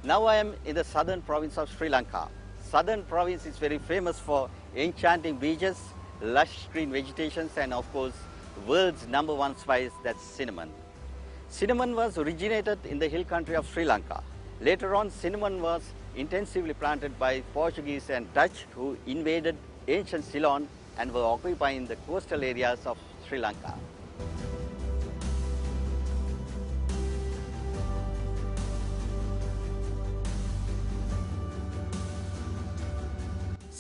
Now I am in the southern province of Sri Lanka. Southern province is very famous for enchanting beaches, lush green vegetations and of course world's #1 spice, that's cinnamon. Cinnamon was originated in the hill country of Sri Lanka. Later on, cinnamon was intensively planted by Portuguese and Dutch who invaded ancient Ceylon and were occupying the coastal areas of Sri Lanka.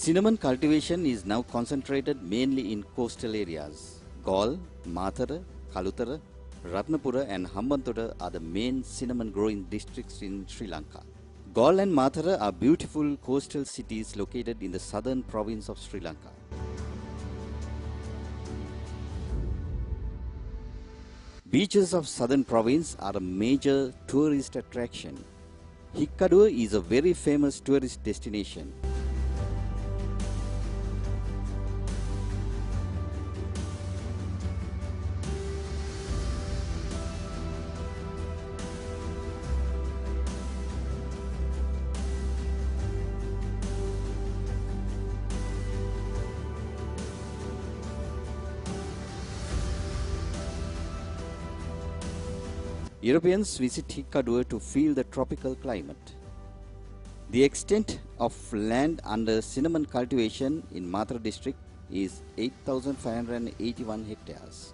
Cinnamon cultivation is now concentrated mainly in coastal areas. Galle, Mathara, Kalutara, Ratnapura and Hambantota are the main cinnamon growing districts in Sri Lanka. Galle and Mathara are beautiful coastal cities located in the southern province of Sri Lanka. Beaches of southern province are a major tourist attraction. Hikkaduwa is a very famous tourist destination. Europeans visit Hikkaduwa to feel the tropical climate. The extent of land under cinnamon cultivation in Mathura district is 8,581 hectares.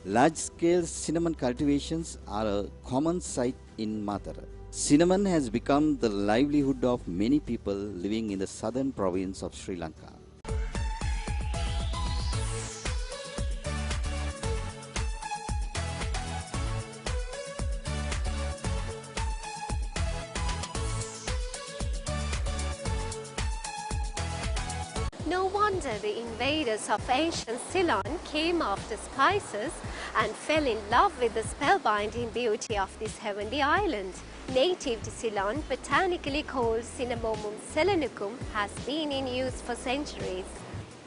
Large-scale cinnamon cultivations are a common sight in Mathura. Cinnamon has become the livelihood of many people living in the southern province of Sri Lanka. No wonder the invaders of ancient Ceylon came after spices and fell in love with the spellbinding beauty of this heavenly island. Native to Ceylon, botanically called Cinnamomum selanicum, has been in use for centuries.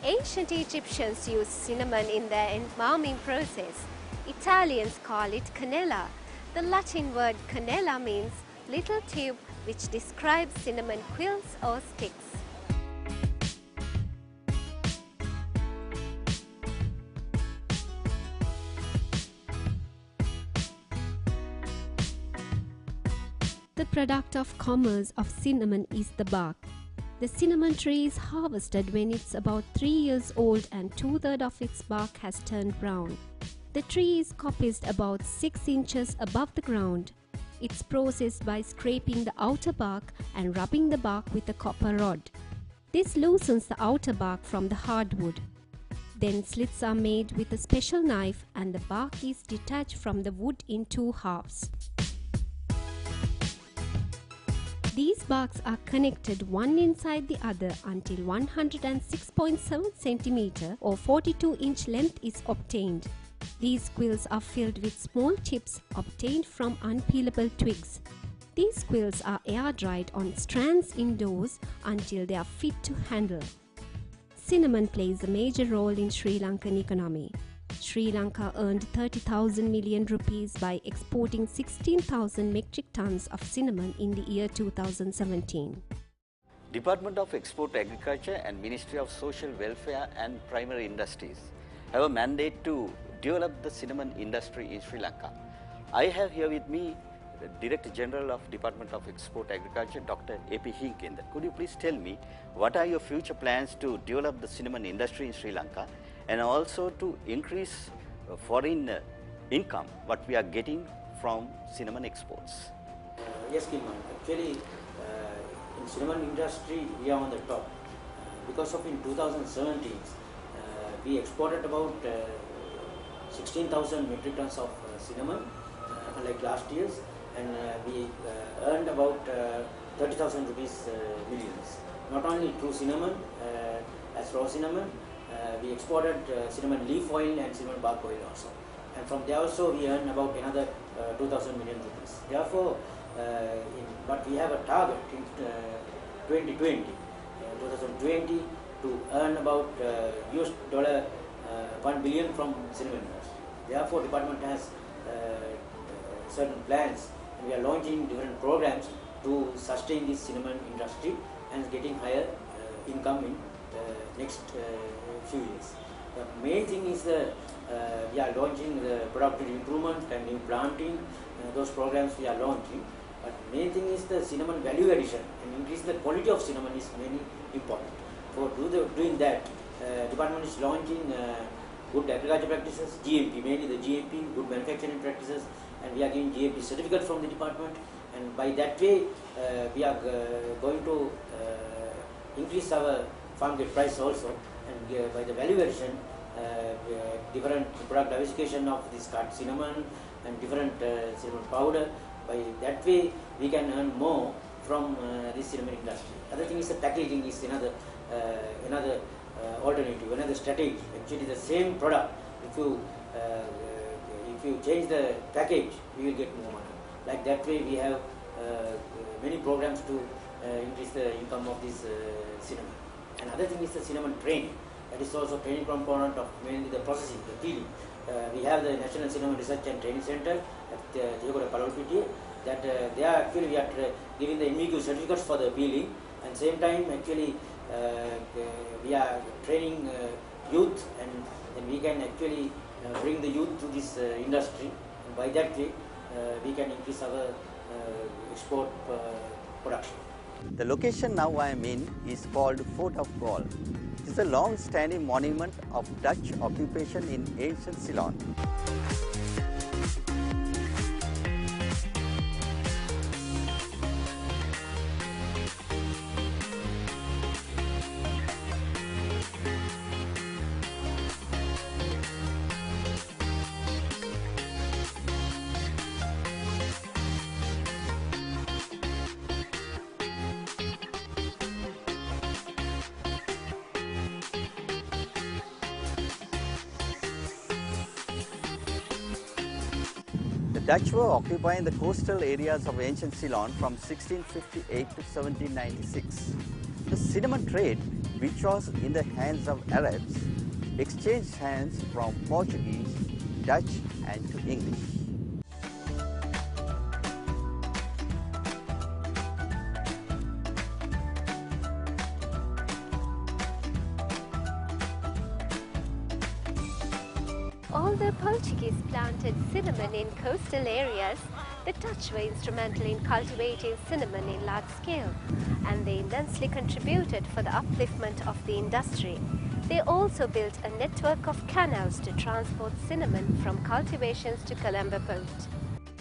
Ancient Egyptians used cinnamon in their embalming process. Italians call it cannella. The Latin word cannella means little tube, which describes cinnamon quills or sticks. The product of commerce of cinnamon is the bark. The cinnamon tree is harvested when it's about 3 years old and 2/3 of its bark has turned brown. The tree is coppiced about 6 inches above the ground. It's processed by scraping the outer bark and rubbing the bark with a copper rod. This loosens the outer bark from the hardwood. Then slits are made with a special knife and the bark is detached from the wood in 2 halves. These barks are connected one inside the other until 106.7 cm or 42-inch length is obtained. These quills are filled with small chips obtained from unpeelable twigs. These quills are air-dried on strands indoors until they are fit to handle. Cinnamon plays a major role in Sri Lankan economy. Sri Lanka earned 30,000 million rupees by exporting 16,000 metric tons of cinnamon in the year 2017. Department of Export Agriculture and Ministry of Social Welfare and Primary Industries have a mandate to develop the cinnamon industry in Sri Lanka. I have here with me the Director General of Department of Export Agriculture, Dr. A.P. Hinkendra. Could you please tell me what are your future plans to develop the cinnamon industry in Sri Lanka and also to increase foreign income, what we are getting from cinnamon exports? Yes, Kilman. Actually, in cinnamon industry, we are on the top. Because of in 2017, we exported about 16,000 metric tons of cinnamon, unlike last year's, and we earned about 30,000 rupees millions. Not only through cinnamon, as raw cinnamon, we exported cinnamon leaf oil and cinnamon bark oil also. And from there also we earned about another 2,000 million rupees. Therefore, but we have a target in 2020 to earn about US dollar $1 billion from cinnamon industry. Therefore, department has certain plans, and we are launching different programs to sustain this cinnamon industry and getting higher income in next few years. The main thing is we are launching the productive improvement and new planting, those programs we are launching. But main thing is the cinnamon value addition and increase the quality of cinnamon is very important. For doing that, department is launching good agriculture practices, GMP, mainly the GMP, good manufacturing practices, and we are giving GMP certificate from the department. And by that way, we are going to increase our farm gate price also, and by the value addition, different product diversification of this cut cinnamon and different cinnamon powder. By that way, we can earn more from this cinnamon industry. Other thing is the packaging is another alternative, another strategy. Actually, the same product, if you change the package, we will get more money. Like that way, we have many programs to increase the income of this cinnamon. Another thing is the cinnamon training. That is also training component of mainly the processing, the peeling. We have the National Cinnamon Research and Training Center at Jegoda Palolpitiya. That they are actually we are giving the NVQ certificates for the peeling, and same time actually we are training youth, and then we can actually bring the youth to this industry, and by that way we can increase our export production. The location now I am in is called Fort of Gaul. It is a long-standing monument of Dutch occupation in ancient Ceylon. The Dutch were occupying the coastal areas of ancient Ceylon from 1658 to 1796. The cinnamon trade, which was in the hands of Arabs, exchanged hands from Portuguese, Dutch and to English. Although Portuguese planted cinnamon in coastal areas, the Dutch were instrumental in cultivating cinnamon in large scale, and they immensely contributed for the upliftment of the industry. They also built a network of canals to transport cinnamon from cultivations to Colombo Port.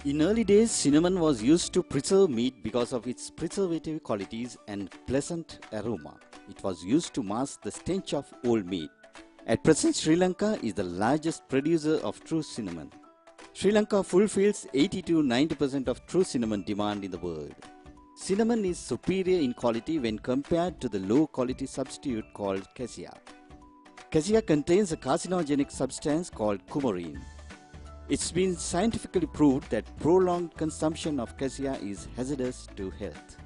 In early days, cinnamon was used to preserve meat because of its preservative qualities and pleasant aroma. It was used to mask the stench of old meat. At present, Sri Lanka is the largest producer of true cinnamon. Sri Lanka fulfills 80 to 90% of true cinnamon demand in the world. Cinnamon is superior in quality when compared to the low-quality substitute called cassia. Cassia contains a carcinogenic substance called coumarin. It's been scientifically proved that prolonged consumption of cassia is hazardous to health.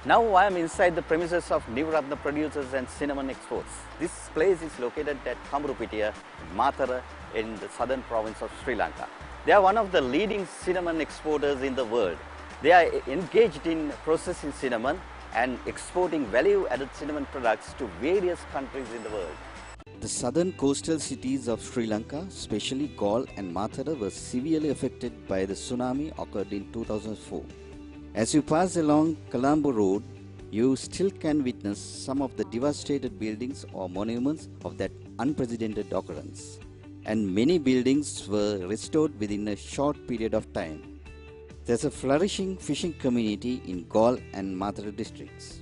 Now I am inside the premises of New Ratna Producers and Cinnamon Exports. This place is located at Kamrupitiya, Mathara in the southern province of Sri Lanka. They are one of the leading cinnamon exporters in the world. They are engaged in processing cinnamon and exporting value-added cinnamon products to various countries in the world. The southern coastal cities of Sri Lanka, especially Galle and Mathara, were severely affected by the tsunami occurred in 2004. As you pass along Colombo Road, you still can witness some of the devastated buildings or monuments of that unprecedented occurrence. And many buildings were restored within a short period of time. There's a flourishing fishing community in Galle and Mathara districts.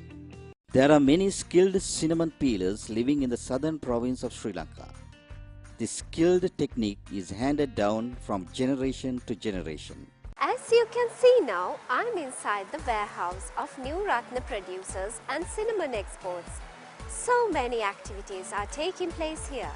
There are many skilled cinnamon peelers living in the southern province of Sri Lanka. This skilled technique is handed down from generation to generation. As you can see now, I'm inside the warehouse of New Ratna Producers and Cinnamon Exports. So many activities are taking place here.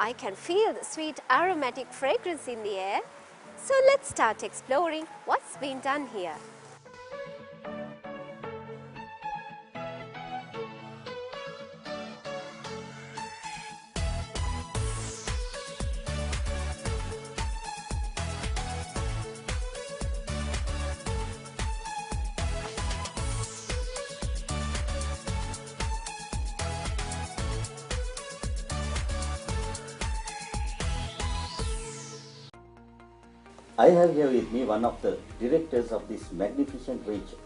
I can feel the sweet aromatic fragrance in the air. So let's start exploring what's been done here. I have here with me one of the directors of this magnificent venture,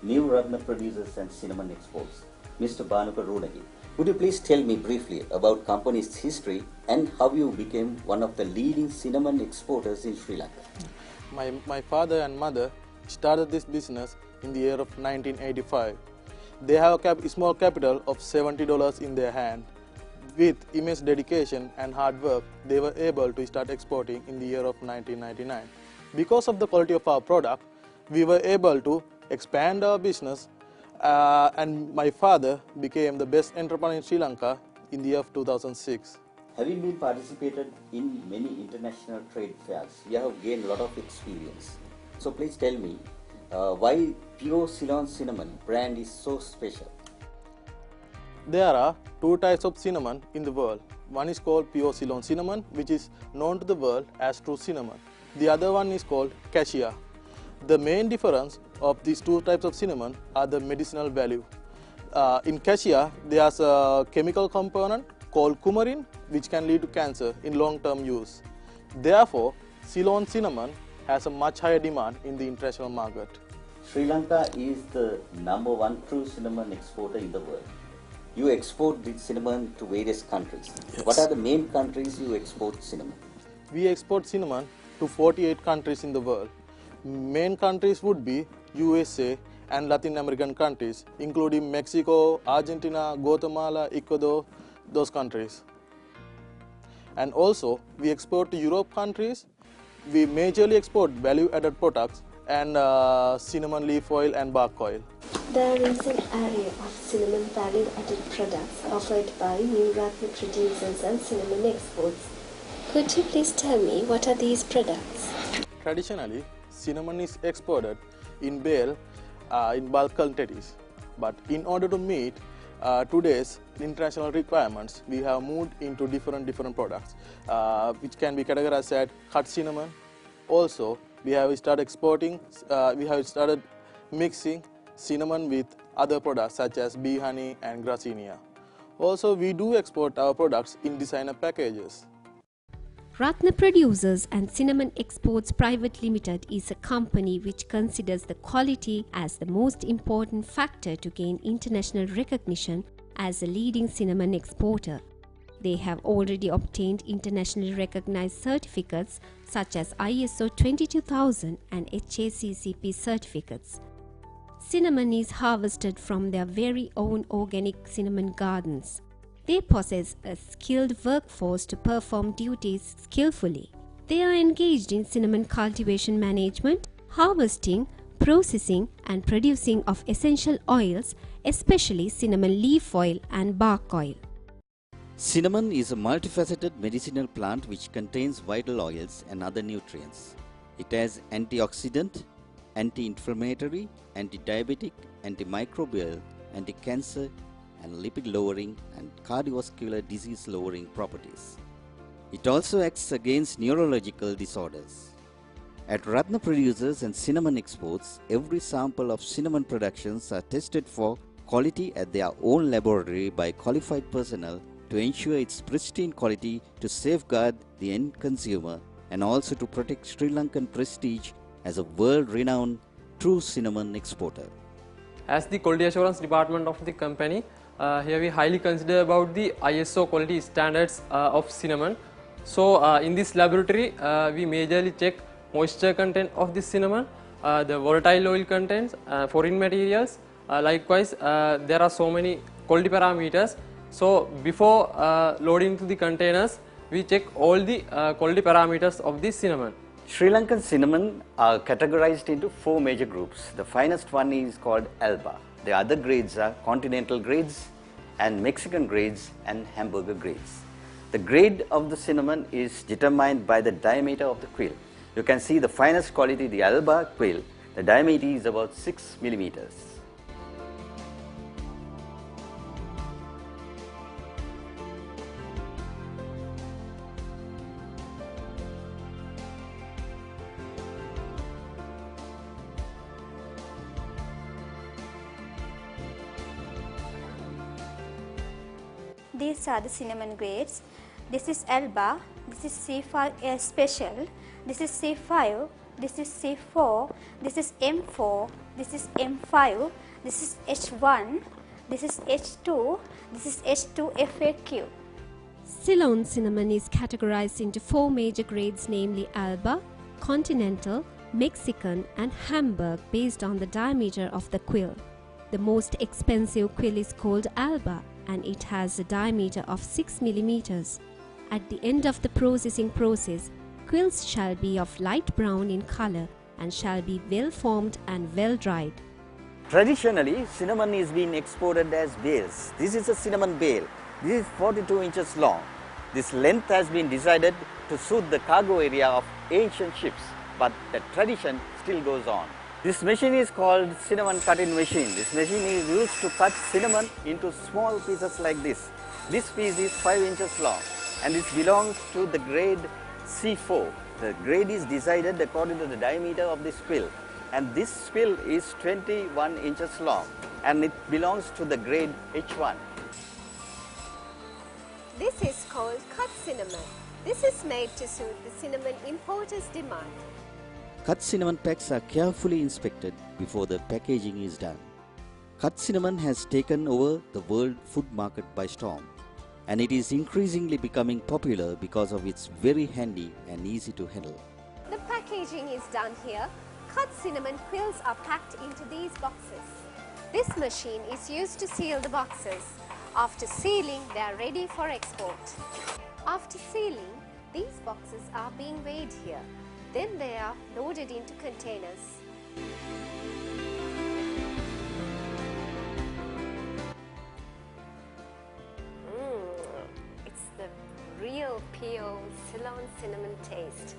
New Ratna Producers and Cinnamon Exports, Mr. Bhanuka Runagi. Would you please tell me briefly about company's history and how you became one of the leading cinnamon exporters in Sri Lanka? My father and mother started this business in the year of 1985. They have a small capital of $70 in their hand. With immense dedication and hard work, they were able to start exporting in the year of 1999. Because of the quality of our product, we were able to expand our business, and my father became the best entrepreneur in Sri Lanka in the year of 2006. Having been participated in many international trade fairs, you have gained a lot of experience. So please tell me why Pure Ceylon cinnamon brand is so special. There are two types of cinnamon in the world. One is called pure Ceylon cinnamon, which is known to the world as true cinnamon. The other one is called cassia. The main difference of these two types of cinnamon are the medicinal value. In cassia, there's a chemical component called coumarin, which can lead to cancer in long-term use. Therefore, Ceylon cinnamon has a much higher demand in the international market. Sri Lanka is the #1 true cinnamon exporter in the world. You export the cinnamon to various countries. Yes. What are the main countries you export cinnamon? We export cinnamon to 48 countries in the world. Main countries would be USA and Latin American countries, including Mexico, Argentina, Guatemala, Ecuador, those countries. And also, we export to Europe countries. We majorly export value-added products and cinnamon leaf oil and bark oil. There is an array of cinnamon value-added products offered by New Ratna Producers and Cinnamon Exports. Could you please tell me what are these products? Traditionally, cinnamon is exported in bale in bulk quantities. But in order to meet today's international requirements, we have moved into different products, which can be categorized as cut cinnamon. Also, we have started mixing cinnamon with other products such as bee honey and gracinia. Also, we do export our products in designer packages. Ratna Producers and Cinnamon Exports Private Limited is a company which considers the quality as the most important factor to gain international recognition as a leading cinnamon exporter. They have already obtained internationally recognized certificates such as ISO 22000 and HACCP certificates. Cinnamon is harvested from their very own organic cinnamon gardens. They possess a skilled workforce to perform duties skillfully. They are engaged in cinnamon cultivation management, harvesting, processing and producing of essential oils, especially cinnamon leaf oil and bark oil. Cinnamon is a multifaceted medicinal plant which contains vital oils and other nutrients. It has antioxidant, anti-inflammatory, anti-diabetic, antimicrobial, anti-cancer, and lipid-lowering and cardiovascular disease-lowering properties. It also acts against neurological disorders. At Ratna Producers and Cinnamon Exports, every sample of cinnamon productions are tested for quality at their own laboratory by qualified personnel to ensure its pristine quality, to safeguard the end consumer, and also to protect Sri Lankan prestige as a world-renowned true cinnamon exporter. As the quality assurance department of the company, here we highly consider about the ISO quality standards of cinnamon. So in this laboratory, we majorly check moisture content of the cinnamon, the volatile oil contents, foreign materials. Likewise, there are so many quality parameters. So before loading to the containers, we check all the quality parameters of the cinnamon. Sri Lankan cinnamon are categorized into 4 major groups. The finest one is called Alba. The other grades are continental grades and Mexican grades and hamburger grades. The grade of the cinnamon is determined by the diameter of the quill. You can see the finest quality, the Alba quill, the diameter is about 6 millimeters. These are the cinnamon grades. This is Alba, this is C5 Special, this is C5, this is C4, this is M4, this is M5, this is H1, this is H2, this is H2 FAQ. Ceylon cinnamon is categorized into 4 major grades, namely Alba, Continental, Mexican and Hamburg, based on the diameter of the quill. The most expensive quill is called Alba, and it has a diameter of 6 millimeters. At the end of the processing process, quills shall be of light brown in color and shall be well formed and well dried. Traditionally, cinnamon is being exported as bales. This is a cinnamon bale. This is 42 inches long. This length has been decided to suit the cargo area of ancient ships, but the tradition still goes on. This machine is called cinnamon cutting machine. This machine is used to cut cinnamon into small pieces like this. This piece is 5 inches long and this belongs to the grade C4. The grade is decided according to the diameter of this quill, and this quill is 21 inches long and it belongs to the grade H1. This is called cut cinnamon. This is made to suit the cinnamon importers' demand. Cut cinnamon packs are carefully inspected before the packaging is done. Cut cinnamon has taken over the world food market by storm, and it is increasingly becoming popular because of its very handy and easy to handle. The packaging is done here. Cut cinnamon quills are packed into these boxes. This machine is used to seal the boxes. After sealing, they are ready for export. After sealing, these boxes are being weighed here. Then they are loaded into containers. It's the real pure Ceylon cinnamon taste.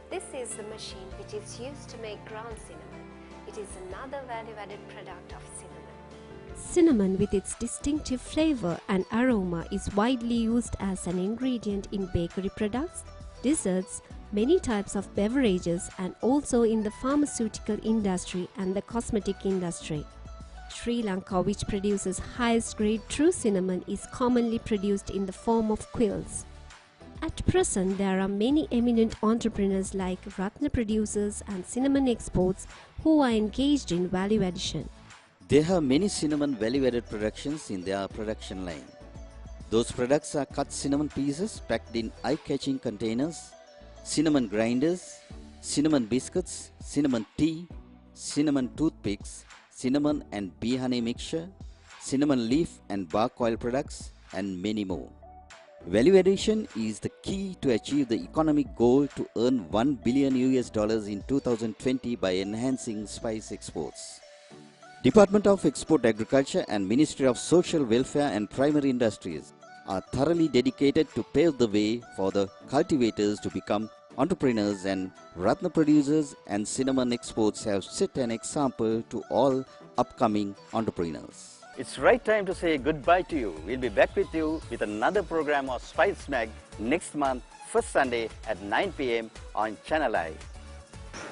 This is the machine which is used to make ground cinnamon. It is another value-added product of cinnamon. Cinnamon, with its distinctive flavor and aroma, is widely used as an ingredient in bakery products, desserts, many types of beverages, and also in the pharmaceutical industry and the cosmetic industry. Sri Lanka, which produces highest grade true cinnamon, is commonly produced in the form of quills. At present, there are many eminent entrepreneurs like Ratna producers and cinnamon exports who are engaged in value addition. They have many cinnamon value-added productions in their production line. Those products are cut cinnamon pieces packed in eye-catching containers, cinnamon grinders, cinnamon biscuits, cinnamon tea, cinnamon toothpicks, cinnamon and bee honey mixture, cinnamon leaf and bark oil products, and many more. Value addition is the key to achieve the economic goal to earn $1 billion in 2020 by enhancing spice exports. Department of Export Agriculture and Ministry of Social Welfare and Primary Industries are thoroughly dedicated to pave the way for the cultivators to become entrepreneurs, and Ratna producers and cinnamon exports have set an example to all upcoming entrepreneurs. It's right time to say goodbye to you. We'll be back with you with another program of Spice Mag next month, first Sunday at 9 p.m. on Channel I.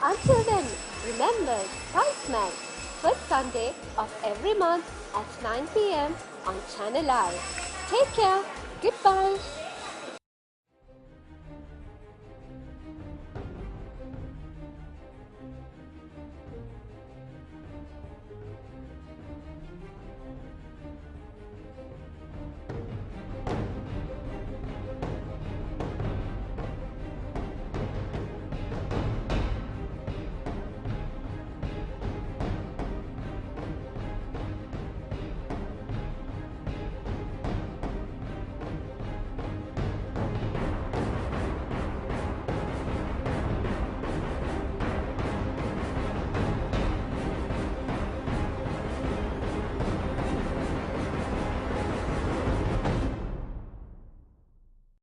Until then, remember Spice Mag, first Sunday of every month at 9 p.m. on Channel I. Take care. Goodbye.